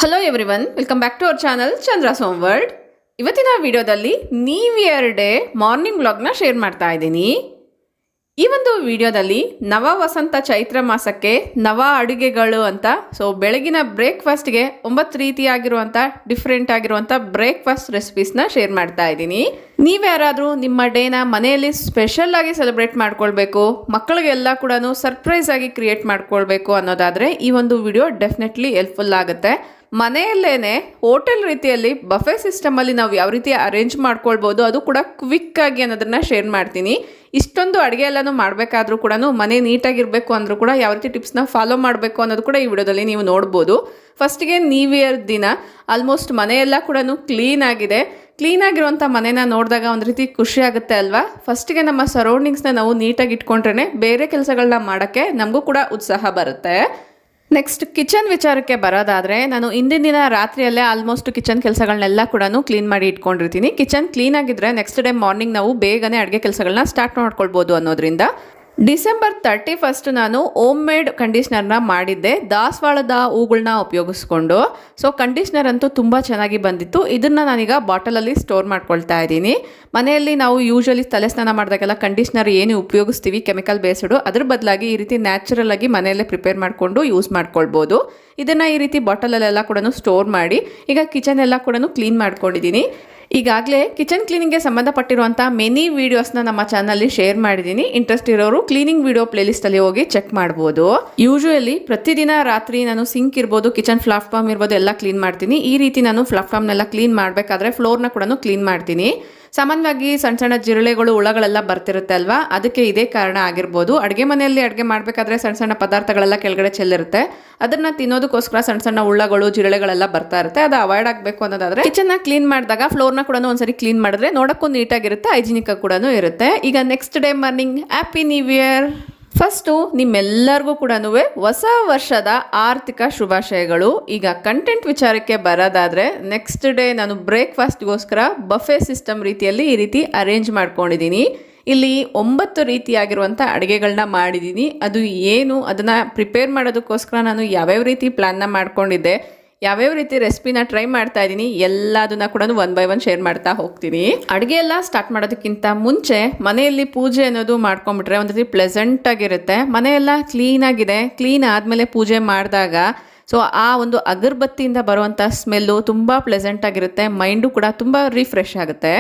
Hello everyone, welcome back to our channel Chandra's home world. ಇವತ್ತಿನ ವಿಡಿಯೋದಲ್ಲಿ new year day morning ವ್ಲಾಗ್ನ share ಮಾಡ್ತಾ ಇದ್ದೀನಿ. ಈ ಒಂದು ವಿಡಿಯೋದಲ್ಲಿ ನವ ವಸಂತ ಚೈತ್ರ ಮಾಸಕ್ಕೆ ನವ ಅಡುಗೆಗಳು ಅಂತ ಬೆಳಗಿನ ಬ್ರೇಕ್ಫಾಸ್ಟ್ಗೆ 9 ರೀತಿಯಾಗಿರುವಂಥ ಡಿಫ್ರೆಂಟ್ ಆಗಿರುವಂಥ ಬ್ರೇಕ್ಫಾಸ್ಟ್ ರೆಸಿಪೀಸ್ನ ಶೇರ್ ಮಾಡ್ತಾ ಇದ್ದೀನಿ. ನೀವ್ಯಾರಾದರೂ ನಿಮ್ಮ ಡೇನ ಮನೆಯಲ್ಲಿ ಸ್ಪೆಷಲ್ ಆಗಿ ಸೆಲೆಬ್ರೇಟ್ ಮಾಡ್ಕೊಳ್ಬೇಕು, ಮಕ್ಕಳಿಗೆಲ್ಲ ಕೂಡ ಸರ್ಪ್ರೈಸ್ ಆಗಿ ಕ್ರಿಯೇಟ್ ಮಾಡ್ಕೊಳ್ಬೇಕು ಅನ್ನೋದಾದರೆ ಈ ಒಂದು ವಿಡಿಯೋ ಡೆಫಿನೆಟ್ಲಿ ಹೆಲ್ಪ್ಫುಲ್ ಆಗುತ್ತೆ. ಮನೆಯಲ್ಲೇನೆ ಹೋಟೆಲ್ ರೀತಿಯಲ್ಲಿ ಬಫೆ ಸಿಸ್ಟಮಲ್ಲಿ ನಾವು ಯಾವ ರೀತಿ ಅರೇಂಜ್ ಮಾಡ್ಕೊಳ್ಬೋದು, ಅದು ಕೂಡ ಕ್ವಿಕ್ ಆಗಿ ಅನ್ನೋದನ್ನ ಶೇರ್ ಮಾಡ್ತೀನಿ. ಇಷ್ಟೊಂದು ಅಡುಗೆ ಎಲ್ಲನೂ ಮಾಡಬೇಕಾದ್ರೂ ಕೂಡ ಮನೆ ನೀಟಾಗಿರಬೇಕು ಅಂದರೂ ಕೂಡ ಯಾವ ರೀತಿ ಟಿಪ್ಸ್ನ ಫಾಲೋ ಮಾಡಬೇಕು ಅನ್ನೋದು ಕೂಡ ಈ ವಿಡಿಯೋದಲ್ಲಿ ನೀವು ನೋಡ್ಬೋದು. ಫಸ್ಟಿಗೆ ನ್ಯೂ ಇಯರ್ ದಿನ ಆಲ್ಮೋಸ್ಟ್ ಮನೆಯೆಲ್ಲ ಕೂಡ ಕ್ಲೀನ್ ಆಗಿದೆ. ಕ್ಲೀನಾಗಿರುವಂಥ ಮನೇನ ನೋಡಿದಾಗ ಒಂದು ರೀತಿ ಖುಷಿ ಆಗುತ್ತೆ ಅಲ್ವಾ. ಫಸ್ಟಿಗೆ ನಮ್ಮ ಸರೌಂಡಿಂಗ್ಸ್ನ ನಾವು ನೀಟಾಗಿ ಇಟ್ಕೊಂಡ್ರೆ ಬೇರೆ ಕೆಲಸಗಳನ್ನ ಮಾಡೋಕ್ಕೆ ನಮಗೂ ಕೂಡ ಉತ್ಸಾಹ ಬರುತ್ತೆ. ನೆಕ್ಸ್ಟ್ ಕಿಚನ್ ವಿಚಾರಕ್ಕೆ ಬರೋದಾದರೆ, ನಾನು ಇಂದಿನ ದಿನ ರಾತ್ರಿಯಲ್ಲೇ ಆಲ್ಮೋಸ್ಟ್ ಕಿಚನ್ ಕೆಲಸಗಳನ್ನೆಲ್ಲ ಕೂಡ ಕ್ಲೀನ್ ಮಾಡಿ ಇಟ್ಕೊಂಡಿರ್ತೀನಿ. ಕಿಚನ್ ಕ್ಲೀನ್ ಆಗಿದ್ರೆ ನೆಕ್ಸ್ಟ್ ಡೇ ಮಾರ್ನಿಂಗ್ ನಾವು ಬೇಗನೆ ಅಡುಗೆ ಕೆಲಸಗಳನ್ನ ಸ್ಟಾರ್ಟ್ ಮಾಡ್ಕೊಳ್ಬೋದು ಅನ್ನೋದ್ರಿಂದ. ಡಿಸೆಂಬರ್ 31 ನಾನು ಹೋಮ್ ಮೇಡ್ ಕಂಡೀಷ್ನರ್ನ ಮಾಡಿದ್ದೆ, ದಾಸವಾಳದ ಹೂಗಳನ್ನ ಉಪಯೋಗಿಸ್ಕೊಂಡು. ಕಂಡೀಷ್ನರ್ ಅಂತೂ ತುಂಬ ಚೆನ್ನಾಗಿ ಬಂದಿತ್ತು. ಇದನ್ನು ನಾನೀಗ ಬಾಟಲಲ್ಲಿ ಸ್ಟೋರ್ ಮಾಡ್ಕೊಳ್ತಾ ಇದ್ದೀನಿ. ಮನೆಯಲ್ಲಿ ನಾವು ಯೂಶ್ವಲಿ ತಲೆ ಸ್ನಾನ ಮಾಡಿದಾಗೆಲ್ಲ ಕಂಡೀಷ್ನರ್ ಏನು ಉಪಯೋಗಿಸ್ತೀವಿ ಕೆಮಿಕಲ್ ಬೇಸ್ಡು, ಅದ್ರ ಬದಲಾಗಿ ಈ ರೀತಿ ನ್ಯಾಚುರಲ್ ಆಗಿ ಮನೆಯಲ್ಲೇ ಪ್ರಿಪೇರ್ ಮಾಡಿಕೊಂಡು ಯೂಸ್ ಮಾಡ್ಕೊಳ್ಬೋದು. ಇದನ್ನು ಈ ರೀತಿ ಬಾಟಲಲ್ಲೆಲ್ಲ ಕೂಡ ಸ್ಟೋರ್ ಮಾಡಿ ಈಗ ಕಿಚನ್ ಎಲ್ಲ ಕೂಡ ಕ್ಲೀನ್ ಮಾಡ್ಕೊಂಡಿದ್ದೀನಿ. ಈಗಾಗಲೇ ಕಿಚನ್ ಕ್ಲೀನಿಂಗ್ಗೆ ಸಂಬಂಧಪಟ್ಟಿರುವಂಥ ಮೆನಿ ವೀಡಿಯೋಸ್ನ ನಮ್ಮ ಚಾನಲ್ಲಿ ಶೇರ್ ಮಾಡಿದ್ದೀನಿ. ಇಂಟ್ರೆಸ್ಟ್ ಇರೋರು ಕ್ಲೀನಿಂಗ್ ವಿಡಿಯೋ ಪ್ಲೇಲಿಸ್ಟಲ್ಲಿ ಹೋಗಿ ಚೆಕ್ ಮಾಡ್ಬೋದು. ಯೂಶುವಲಿ ಪ್ರತಿದಿನ ರಾತ್ರಿ ನಾನು ಸಿಂಕ್ ಇರ್ಬೋದು, ಕಿಚನ್ ಪ್ಲಾಟ್ಫಾರ್ಮ್ ಇರ್ಬೋದು ಎಲ್ಲ ಕ್ಲೀನ್ ಮಾಡ್ತೀನಿ. ಈ ರೀತಿ ನಾನು ಪ್ಲಾಟ್ಫಾರ್ಮ್ನೆಲ್ಲ ಕ್ಲೀನ್ ಮಾಡಬೇಕಾದ್ರೆ ಫ್ಲೋರ್ನ ಕೂಡ ಕ್ಲೀನ್ ಮಾಡ್ತೀನಿ. ಸಾಮಾನ್ಯವಾಗಿ ಸಣ್ಣ ಸಣ್ಣ ಜಿರಳೆಗಳು ಹುಳಗಳೆಲ್ಲ ಬರ್ತಿರುತ್ತೆ ಅಲ್ವಾ, ಅದಕ್ಕೆ ಇದೇ ಕಾರಣ ಆಗಿರ್ಬೋದು. ಅಡುಗೆ ಮನೆಯಲ್ಲಿ ಅಡುಗೆ ಮಾಡಬೇಕಾದ್ರೆ ಸಣ್ಣ ಸಣ್ಣ ಪದಾರ್ಥಗಳೆಲ್ಲ ಕೆಳಗಡೆ ಚೆಲ್ಲಿರುತ್ತೆ, ಅದನ್ನು ತಿನ್ನೋದಕ್ಕೋಸ್ಕರ ಸಣ್ಣ ಸಣ್ಣ ಹುಳಗಳು ಜಿರಳೆಗಳೆಲ್ಲ ಬರ್ತಾ ಇರುತ್ತೆ. ಅದು ಅವಾಯ್ಡ್ ಆಗಬೇಕು ಅನ್ನೋದಾದರೆ ಕಿಚನ್ನ ಕ್ಲೀನ್ ಮಾಡಿದಾಗ ಫ್ಲೋರ್ನ ಕೂಡ ಒಂದ್ಸರಿ ಕ್ಲೀನ್ ಮಾಡಿದ್ರೆ ನೋಡೋಕ್ಕೂ ನೀಟಾಗಿರುತ್ತೆ, ಹೈಜಿನಿಕ್ ಕೂಡ ಇರುತ್ತೆ. ಈಗ next day morning happy new year. First ನಿಮ್ಮೆಲ್ಲರಿಗೂ ಕೂಡ ಹೊಸ ವರ್ಷದ ಆರ್ಥಿಕ ಶುಭಾಶಯಗಳು. ಈಗ ಕಂಟೆಂಟ್ ವಿಚಾರಕ್ಕೆ ಬರೋದಾದರೆ, ನೆಕ್ಸ್ಟ್ ಡೇ ನಾನು ಬ್ರೇಕ್ಫಾಸ್ಟ್ಗೋಸ್ಕರ ಬಫೆ ಸಿಸ್ಟಮ್ ರೀತಿಯಲ್ಲಿ ಈ ರೀತಿ ಅರೇಂಜ್ ಮಾಡ್ಕೊಂಡಿದ್ದೀನಿ. ಇಲ್ಲಿ 9 ರೀತಿಯಾಗಿರುವಂಥ ಅಡುಗೆಗಳನ್ನ ಮಾಡಿದ್ದೀನಿ. ಅದು ಏನು ಅದನ್ನು ಪ್ರಿಪೇರ್ ಮಾಡೋದಕ್ಕೋಸ್ಕರ ನಾನು ಯಾವ್ಯಾವ ರೀತಿ ಪ್ಲ್ಯಾನ್ನ ಮಾಡ್ಕೊಂಡಿದ್ದೆ, ಯಾವ್ಯಾವ ರೀತಿ ರೆಸಿಪಿನ ಟ್ರೈ ಮಾಡ್ತಾ ಇದ್ದೀನಿ, ಎಲ್ಲದನ್ನ ಕೂಡ 1 by 1 ಶೇರ್ ಮಾಡ್ತಾ ಹೋಗ್ತೀನಿ. ಅಡುಗೆ ಎಲ್ಲ ಸ್ಟಾರ್ಟ್ ಮಾಡೋದಕ್ಕಿಂತ ಮುಂಚೆ ಮನೆಯಲ್ಲಿ ಪೂಜೆ ಅನ್ನೋದು ಮಾಡ್ಕೊಂಡ್ಬಿಟ್ರೆ ಒಂದು ರೀತಿ ಪ್ಲೆಸೆಂಟ್ ಆಗಿರುತ್ತೆ. ಮನೆಯೆಲ್ಲ ಕ್ಲೀನಾಗಿದೆ, ಕ್ಲೀನ್ ಆದಮೇಲೆ ಪೂಜೆ ಮಾಡಿದಾಗ ಆ ಒಂದು ಅಗರಬತ್ತಿಯಿಂದ ಬರುವಂಥ ಸ್ಮೆಲ್ಲು ತುಂಬ ಪ್ಲೆಸೆಂಟ್ ಆಗಿರುತ್ತೆ. ಮೈಂಡು ಕೂಡ ತುಂಬ ರಿಫ್ರೆಶ್ ಆಗುತ್ತೆ.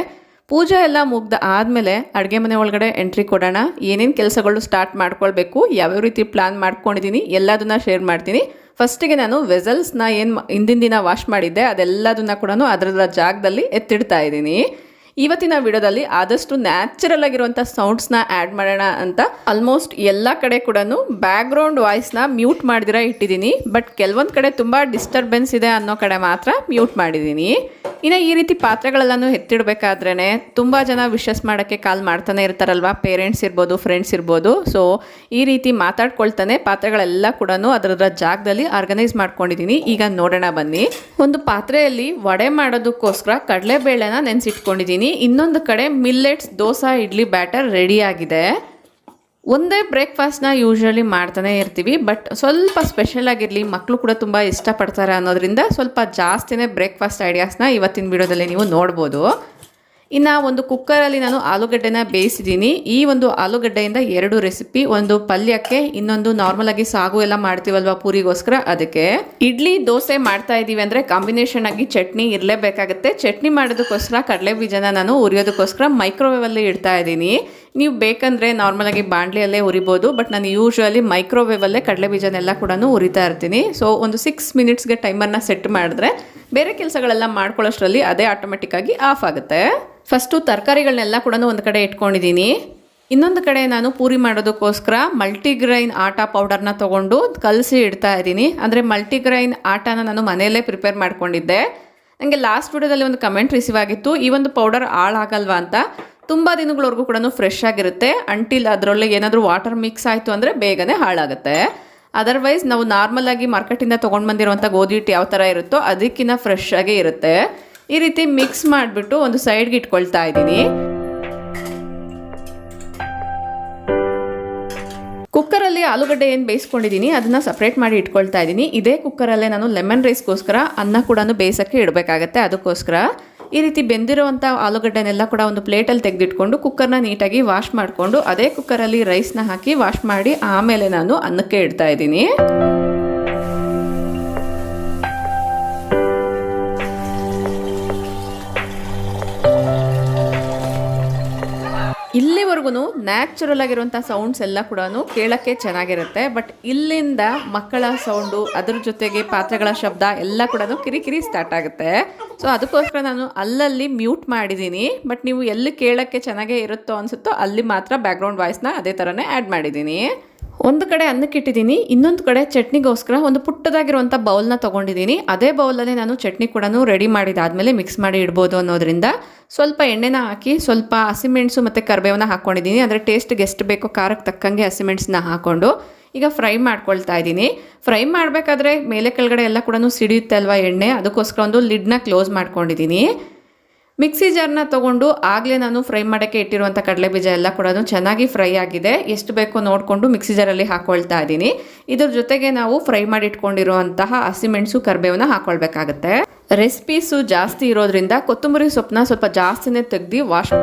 ಪೂಜೆ ಎಲ್ಲ ಮುಗ್ದ ಆದಮೇಲೆ ಅಡುಗೆ ಮನೆ ಒಳಗಡೆ ಎಂಟ್ರಿ ಕೊಡೋಣ. ಏನೇನು ಕೆಲಸಗಳು ಸ್ಟಾರ್ಟ್ ಮಾಡ್ಕೊಳ್ಬೇಕು, ಯಾವ್ಯಾವ ರೀತಿ ಪ್ಲ್ಯಾನ್ ಮಾಡ್ಕೊಂಡಿದ್ದೀನಿ ಎಲ್ಲದನ್ನ ಶೇರ್ ಮಾಡ್ತೀನಿ. ಫಸ್ಟಿಗೆ ನಾನು ವೆಸಲ್ಸ್ನ ಏನು ಹಿಂದಿನ ದಿನ ವಾಶ್ ಮಾಡಿದ್ದೆ ಅದೆಲ್ಲದನ್ನ ಕೂಡ ಅದರ ಜಾಗದಲ್ಲಿ ಎತ್ತಿಡ್ತಾ ಇದ್ದೀನಿ. ಇವತ್ತಿನ ವಿಡಿಯೋದಲ್ಲಿ ಆದಷ್ಟು ನ್ಯಾಚುರಲ್ ಆಗಿರುವಂಥ ಸೌಂಡ್ಸ್ನ ಆ್ಯಡ್ ಮಾಡೋಣ ಅಂತ ಆಲ್ಮೋಸ್ಟ್ ಎಲ್ಲ ಕಡೆ ಕೂಡ ಬ್ಯಾಕ್ಗ್ರೌಂಡ್ ವಾಯ್ಸ್ನ ಮ್ಯೂಟ್ ಮಾಡಿದಿರ ಇಟ್ಟಿದ್ದೀನಿ. ಬಟ್ ಕೆಲವೊಂದು ಕಡೆ ತುಂಬ ಡಿಸ್ಟರ್ಬೆನ್ಸ್ ಇದೆ ಅನ್ನೋ ಕಡೆ ಮಾತ್ರ ಮ್ಯೂಟ್ ಮಾಡಿದ್ದೀನಿ. ಇನ್ನು ಈ ರೀತಿ ಪಾತ್ರೆಗಳೆಲ್ಲನೂ ಎತ್ತಿಡಬೇಕಾದ್ರೇ ತುಂಬ ಜನ ವಿಶಸ್ ಮಾಡೋಕ್ಕೆ ಕಾಲ್ ಮಾಡ್ತಾನೆ ಇರ್ತಾರಲ್ವ, ಪೇರೆಂಟ್ಸ್ ಇರ್ಬೋದು, ಫ್ರೆಂಡ್ಸ್ ಇರ್ಬೋದು. ಈ ರೀತಿ ಮಾತಾಡ್ಕೊಳ್ತಾನೆ ಪಾತ್ರೆಗಳೆಲ್ಲ ಕೂಡ ಅದರ ಜಾಗದಲ್ಲಿ ಆರ್ಗನೈಸ್ ಮಾಡ್ಕೊಂಡಿದ್ದೀನಿ. ಈಗ ನೋಡೋಣ ಬನ್ನಿ. ಒಂದು ಪಾತ್ರೆಯಲ್ಲಿ ವಡೆ ಮಾಡೋದಕ್ಕೋಸ್ಕರ ಕಡಲೆಬೇಳೆನ ನೆನೆಸಿಟ್ಕೊಂಡಿದ್ದೀನಿ. ಇನ್ನೊಂದು ಕಡೆ millets dosa idli batter ready ಆಗಿದೆ. ಒಂದೇ ಬ್ರೇಕ್ಫಾಸ್ಟ್ನ ಯೂಶ್ವಲಿ ಮಾಡ್ತಾನೆ ಇರ್ತೀವಿ, ಬಟ್ ಸ್ವಲ್ಪ ಸ್ಪೆಷಲ್ ಆಗಿರಲಿ, ಮಕ್ಕಳು ಕೂಡ ತುಂಬ ಇಷ್ಟಪಡ್ತಾರೆ ಅನ್ನೋದ್ರಿಂದ ಸ್ವಲ್ಪ ಜಾಸ್ತಿನೇ ಬ್ರೇಕ್ಫಾಸ್ಟ್ ಐಡಿಯಾಸ್ನ ಇವತ್ತಿನ ವಿಡಿಯೋದಲ್ಲಿ ನೀವು ನೋಡ್ಬೋದು. ಇನ್ನು ಒಂದು ಕುಕ್ಕರಲ್ಲಿ ನಾನು ಆಲೂಗಡ್ಡೆನ ಬೇಯಿಸಿದ್ದೀನಿ. ಈ ಒಂದು ಆಲೂಗಡ್ಡೆಯಿಂದ 2 ರೆಸಿಪಿ, ಒಂದು ಪಲ್ಯಕ್ಕೆ, ಇನ್ನೊಂದು ನಾರ್ಮಲ್ ಆಗಿ ಸಾಗು ಎಲ್ಲ ಮಾಡ್ತೀವಲ್ವ ಪೂರಿಗೋಸ್ಕರ ಅದಕ್ಕೆ. ಇಡ್ಲಿ ದೋಸೆ ಮಾಡ್ತಾ ಇದ್ದೀವಿ ಅಂದರೆ ಕಾಂಬಿನೇಷನ್ ಆಗಿ ಚಟ್ನಿ ಇರಲೇಬೇಕಾಗುತ್ತೆ. ಚಟ್ನಿ ಮಾಡೋದಕ್ಕೋಸ್ಕರ ಕಡಲೆ ಬೀಜನ ನಾನು ಉರಿಯೋದಕ್ಕೋಸ್ಕರ ಮೈಕ್ರೋವೇವಲ್ಲಿ ಇಡ್ತಾ ಇದ್ದೀನಿ. ನೀವು ಬೇಕಂದರೆ ನಾರ್ಮಲಾಗಿ ಬಾಣಲೆಯಲ್ಲೇ ಉರಿಬೋದು, ಬಟ್ ನಾನು ಯೂಶ್ವಲಿ ಮೈಕ್ರೋವೇವಲ್ಲೇ ಕಡಲೆ ಬೀಜನೆಲ್ಲ ಕೂಡ ಉರಿತಾ ಇರ್ತೀನಿ. ಒಂದು 6 ಮಿನಿಟ್ಸ್ಗೆ ಟೈಮರ್ನ ಸೆಟ್ ಮಾಡಿದ್ರೆ ಬೇರೆ ಕೆಲಸಗಳೆಲ್ಲ ಮಾಡ್ಕೊಳ್ಳೋಷ್ಟರಲ್ಲಿ ಅದೇ ಆಟೋಮೆಟಿಕ್ಕಾಗಿ ಆಫ್ ಆಗುತ್ತೆ. ಫಸ್ಟು ತರಕಾರಿಗಳನ್ನೆಲ್ಲ ಕೂಡ ಒಂದು ಕಡೆ ಇಟ್ಕೊಂಡಿದ್ದೀನಿ. ಇನ್ನೊಂದು ಕಡೆ ನಾನು ಪೂರಿ ಮಾಡೋದಕ್ಕೋಸ್ಕರ ಮಲ್ಟಿಗ್ರೈನ್ ಆಟ ಪೌಡರ್ನ ತೊಗೊಂಡು ಕಲಸಿ ಇಡ್ತಾ ಇದ್ದೀನಿ. ಅಂದರೆ ಮಲ್ಟಿಗ್ರೈನ್ ಆಟನ ನಾನು ಮನೆಯಲ್ಲೇ ಪ್ರಿಪೇರ್ ಮಾಡ್ಕೊಂಡಿದ್ದೆ. ನನಗೆ ಲಾಸ್ಟ್ ವಿಡಿಯೋದಲ್ಲಿ ಒಂದು ಕಮೆಂಟ್ ರಿಸೀವ್ ಆಗಿತ್ತು, ಈ ಒಂದು ಪೌಡರ್ ಹಾಳಾಗಲ್ವಾ ಅಂತ. ತುಂಬ ದಿನಗಳವರೆಗೂ ಕೂಡ ಫ್ರೆಶ್ ಆಗಿರುತ್ತೆ, ಅಂಟಿಲ್ ಅದರೊಳಗೆ ಏನಾದರೂ ವಾಟರ್ ಮಿಕ್ಸ್ ಆಯಿತು ಅಂದರೆ ಬೇಗನೆ ಹಾಳಾಗುತ್ತೆ. ಅದರ್ವೈಸ್ ನಾವು ನಾರ್ಮಲ್ ಆಗಿ ಮಾರ್ಕೆಟಿಂದ ತೊಗೊಂಡು ಬಂದಿರುವಂಥ ಗೋಧಿ ಹಿಟ್ಟು ಯಾವ ಥರ ಇರುತ್ತೋ ಅದಕ್ಕಿಂತ ಫ್ರೆಶ್ ಆಗೇ ಇರುತ್ತೆ. ಈ ರೀತಿ ಮಿಕ್ಸ್ ಮಾಡಿಬಿಟ್ಟು ಒಂದು ಸೈಡ್ಗೆ ಇಟ್ಕೊಳ್ತಾ ಇದ್ದೀನಿ. ಕುಕ್ಕರಲ್ಲಿ ಆಲೂಗಡ್ಡೆ ಏನು ಬೇಯಿಸ್ಕೊಂಡಿದ್ದೀನಿ ಅದನ್ನು ಸಪ್ರೇಟ್ ಮಾಡಿ ಇಟ್ಕೊಳ್ತಾ ಇದ್ದೀನಿ. ಇದೇ ಕುಕ್ಕರಲ್ಲೇ ನಾನು ಲೆಮನ್ ರೈಸ್ಗೋಸ್ಕರ ಅನ್ನ ಕೂಡ ಬೇಯಿಸೋಕ್ಕೆ ಇಡಬೇಕಾಗತ್ತೆ. ಅದಕ್ಕೋಸ್ಕರ ಈ ರೀತಿ ಬೆಂದಿರೋವಂಥ ಆಲೂಗಡ್ಡೆನೆಲ್ಲ ಕೂಡ ಒಂದು ಪ್ಲೇಟಲ್ಲಿ ತೆಗೆದಿಟ್ಕೊಂಡು ಕುಕ್ಕರ್ನ ನೀಟಾಗಿ ವಾಶ್ ಮಾಡಿಕೊಂಡು ಅದೇ ಕುಕ್ಕರಲ್ಲಿ ರೈಸ್ನ ಹಾಕಿ ವಾಶ್ ಮಾಡಿ ಆಮೇಲೆ ನಾನು ಅನ್ನಕ್ಕೆ ಇಡ್ತಾ ಇದ್ದೀನಿ. ಇಲ್ಲಿವರೆಗೂ ನ್ಯಾಚುರಲ್ ಆಗಿರುವಂಥ ಸೌಂಡ್ಸ್ ಎಲ್ಲ ಕೂಡ ಕೇಳೋಕ್ಕೆ ಚೆನ್ನಾಗಿರುತ್ತೆ. ಬಟ್ ಇಲ್ಲಿಂದ ಮಕ್ಕಳ ಸೌಂಡು, ಅದ್ರ ಜೊತೆಗೆ ಪಾತ್ರೆಗಳ ಶಬ್ದ ಎಲ್ಲ ಕೂಡ ಕಿರಿಕಿರಿ ಸ್ಟಾರ್ಟ್ ಆಗುತ್ತೆ. ಸೊ ಅದಕ್ಕೋಸ್ಕರ ನಾನು ಅಲ್ಲಲ್ಲಿ ಮ್ಯೂಟ್ ಮಾಡಿದ್ದೀನಿ. ಬಟ್ ನೀವು ಎಲ್ಲಿ ಕೇಳೋಕ್ಕೆ ಚೆನ್ನಾಗೇ ಇರುತ್ತೋ ಅನಿಸುತ್ತೋ ಅಲ್ಲಿ ಮಾತ್ರ ಬ್ಯಾಕ್ಗ್ರೌಂಡ್ ವಾಯ್ಸ್ನ ಅದೇ ಥರನೇ ಆ್ಯಡ್ ಮಾಡಿದ್ದೀನಿ. ಒಂದು ಕಡೆ ಅನ್ನಕ್ಕೆ ಇಟ್ಟಿದ್ದೀನಿ, ಇನ್ನೊಂದು ಕಡೆ ಚಟ್ನಿಗೋಸ್ಕರ ಒಂದು ಪುಟ್ಟದಾಗಿರುವಂಥ ಬೌಲ್ನ ತೊಗೊಂಡಿದ್ದೀನಿ. ಅದೇ ಬೌಲಲ್ಲಿ ನಾನು ಚಟ್ನಿ ಕೂಡ ರೆಡಿ ಮಾಡಿದಾದಮೇಲೆ ಮಿಕ್ಸ್ ಮಾಡಿ ಇಡ್ಬೋದು ಅನ್ನೋದ್ರಿಂದ ಸ್ವಲ್ಪ ಎಣ್ಣೆನ ಹಾಕಿ ಸ್ವಲ್ಪ ಹಸಿಮೆಣಸು ಮತ್ತು ಕರಿಬೇವನ್ನ ಹಾಕ್ಕೊಂಡಿದ್ದೀನಿ. ಅಂದರೆ ಟೇಸ್ಟ್ಗೆ ಎಷ್ಟು ಬೇಕೋ ಖಾರಕ್ಕೆ ತಕ್ಕಂಗೆ ಹಸಿಮೆಣಸನ್ನ ಹಾಕ್ಕೊಂಡು ಈಗ ಫ್ರೈ ಮಾಡ್ಕೊಳ್ತಾ ಇದ್ದೀನಿ. ಫ್ರೈ ಮಾಡಬೇಕಾದ್ರೆ ಮೇಲೆ ಕೆಳಗಡೆ ಎಲ್ಲ ಕೂಡ ಸಿಡಿಯುತ್ತೆ ಅಲ್ವಾ ಎಣ್ಣೆ, ಅದಕ್ಕೋಸ್ಕರ ಒಂದು ಲಿಡ್ನ ಕ್ಲೋಸ್ ಮಾಡ್ಕೊಂಡಿದ್ದೀನಿ. ಮಿಕ್ಸಿ ಜಾರ್ನ ತೊಗೊಂಡು ಆಗಲೇ ನಾನು ಫ್ರೈ ಮಾಡೋಕ್ಕೆ ಇಟ್ಟಿರುವಂಥ ಕಡಲೆಬೀಜ ಎಲ್ಲ ಕೂಡ ಚೆನ್ನಾಗಿ ಫ್ರೈ ಆಗಿದೆ. ಎಷ್ಟು ಬೇಕೋ ನೋಡಿಕೊಂಡು ಮಿಕ್ಸಿ ಜಾರಲ್ಲಿ ಹಾಕ್ಕೊಳ್ತಾ ಇದ್ದೀನಿ. ಇದ್ರ ಜೊತೆಗೆ ನಾವು ಫ್ರೈ ಮಾಡಿ ಇಟ್ಕೊಂಡಿರುವಂತಹ ಹಸಿಮೆಣಸು ಕರಿಬೇವನ್ನ ಹಾಕ್ಕೊಳ್ಬೇಕಾಗತ್ತೆ. ರೆಸಿಪೀಸು ಜಾಸ್ತಿ ಇರೋದ್ರಿಂದ ಕೊತ್ತಂಬರಿ ಸೊಪ್ಪನ್ನ ಸ್ವಲ್ಪ ಜಾಸ್ತಿನೇ ತೆಗೆದು ವಾಶ್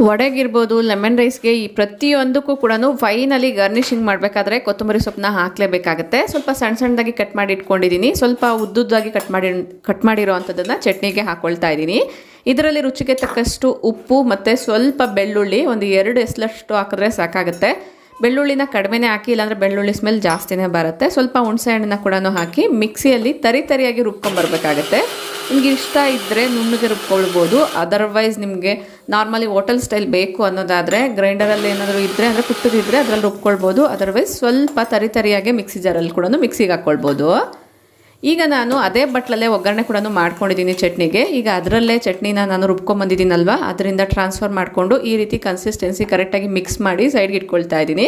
ವಡೆಗಿರ್ಬೋದು, ಲೆಮನ್ ರೈಸ್ಗೆ ಈ ಪ್ರತಿಯೊಂದಕ್ಕೂ ಕೂಡ ಫೈನಲಿ ಗಾರ್ನಿಷಿಂಗ್ ಮಾಡಬೇಕಾದ್ರೆ ಕೊತ್ತಂಬರಿ ಸೊಪ್ಪನ್ನ ಹಾಕಲೇಬೇಕಾಗುತ್ತೆ. ಸ್ವಲ್ಪ ಸಣ್ಣ ಸಣ್ಣದಾಗಿ ಕಟ್ ಮಾಡಿ ಇಟ್ಕೊಂಡಿದ್ದೀನಿ. ಸ್ವಲ್ಪ ಉದ್ದುದ್ದಾಗಿ ಕಟ್ ಮಾಡಿರೋ ಅಂಥದ್ದನ್ನು ಚಟ್ನಿಗೆ ಹಾಕ್ಕೊಳ್ತಾ ಇದ್ದೀನಿ. ಇದರಲ್ಲಿ ರುಚಿಗೆ ತಕ್ಕಷ್ಟು ಉಪ್ಪು ಮತ್ತು ಸ್ವಲ್ಪ ಬೆಳ್ಳುಳ್ಳಿ, ಒಂದು 2 ಎಸಳಷ್ಟು ಹಾಕಿದ್ರೆ ಸಾಕಾಗುತ್ತೆ. ಬೆಳ್ಳುಳ್ಳಿನ ಕಡಿಮೆನೇ ಹಾಕಿ, ಇಲ್ಲಾಂದರೆ ಬೆಳ್ಳುಳ್ಳಿ ಸ್ಮೆಲ್ ಜಾಸ್ತಿನೇ ಬರುತ್ತೆ. ಸ್ವಲ್ಪ ಹುಣಸೆ ಹಣ್ಣನ್ನ ಕೂಡ ಹಾಕಿ ಮಿಕ್ಸಿಯಲ್ಲಿ ತರಿಯಾಗಿ ರುಬ್ಕೊಂಬರ್ಬೇಕಾಗತ್ತೆ. ನಿಮಗೆ ಇಷ್ಟ ಇದ್ದರೆ ನುಣ್ಣಗೆ ರುಬ್ಕೊಳ್ಬೋದು. ಅದರ್ವೈಸ್ ನಿಮಗೆ ನಾರ್ಮಲಿ ಹೋಟೆಲ್ ಸ್ಟೈಲ್ ಬೇಕು ಅನ್ನೋದಾದರೆ ಗ್ರೈಂಡರಲ್ಲಿ ಏನಾದರೂ ಇದ್ದರೆ, ಅಂದರೆ ಕುಟ್ಟದಿದ್ದರೆ ಅದರಲ್ಲಿ ರುಬ್ಕೊಳ್ಬೋದು. ಅದರ್ವೈಸ್ ಸ್ವಲ್ಪ ತರಿಯಾಗಿ ಮಿಕ್ಸಿ ಜಾರಲ್ಲಿ ಕೂಡ ಮಿಕ್ಸಿಗೆ ಹಾಕ್ಕೊಳ್ಬೋದು. ಈಗ ನಾನು ಅದೇ ಬಟ್ಲಲ್ಲೇ ಒಗ್ಗರಣೆ ಕೂಡ ಮಾಡ್ಕೊಂಡಿದ್ದೀನಿ ಚಟ್ನಿಗೆ. ಈಗ ಅದರಲ್ಲೇ ಚಟ್ನಿನ ನಾನು ರುಬ್ಕೊಂಬಂದಿದ್ದೀನಲ್ವ, ಅದರಿಂದ ಟ್ರಾನ್ಸ್ಫರ್ ಮಾಡಿಕೊಂಡು ಈ ರೀತಿ ಕನ್ಸಿಸ್ಟೆನ್ಸಿ ಕರೆಕ್ಟಾಗಿ ಮಿಕ್ಸ್ ಮಾಡಿ ಸೈಡ್ಗೆ ಇಟ್ಕೊಳ್ತಾ ಇದ್ದೀನಿ.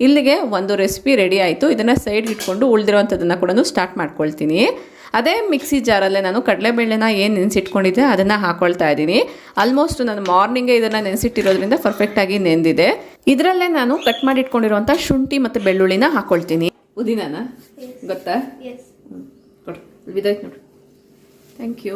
ಇಲ್ಲಿಗೆ ಒಂದು ರೆಸಿಪಿ ರೆಡಿ ಆಯಿತು. ಇದನ್ನು ಸೈಡ್ಗೆ ಇಟ್ಕೊಂಡು ಉಳಿದಿರೋವಂಥದ್ದನ್ನು ಕೂಡ ಸ್ಟಾರ್ಟ್ ಮಾಡ್ಕೊಳ್ತೀನಿ. ಅದೇ ಮಿಕ್ಸಿ ಜಾರಲ್ಲೇ ನಾನು ಕಡಲೆಬೇಳೆನ ಏನು ನೆನೆಸಿಟ್ಕೊಂಡಿದ್ದೆ ಅದನ್ನು ಹಾಕ್ಕೊಳ್ತಾ ಇದ್ದೀನಿ. ಆಲ್ಮೋಸ್ಟ್ ನಾನು ಮಾರ್ನಿಂಗೇ ಇದನ್ನು ನೆನೆಸಿಟ್ಟಿರೋದ್ರಿಂದ ಪರ್ಫೆಕ್ಟಾಗಿ ನೆಂದಿದೆ. ಇದರಲ್ಲೇ ನಾನು ಕಟ್ ಮಾಡಿ ಇಟ್ಕೊಂಡಿರುವಂಥ ಶುಂಠಿ ಮತ್ತು ಬೆಳ್ಳುಳ್ಳಿನ ಹಾಕ್ಕೊಳ್ತೀನಿ. ಪುದೀನಾನ ಗೊತ್ತಾ? ವಿದಾಯ್ತು ನೋಡಿ. Thank you.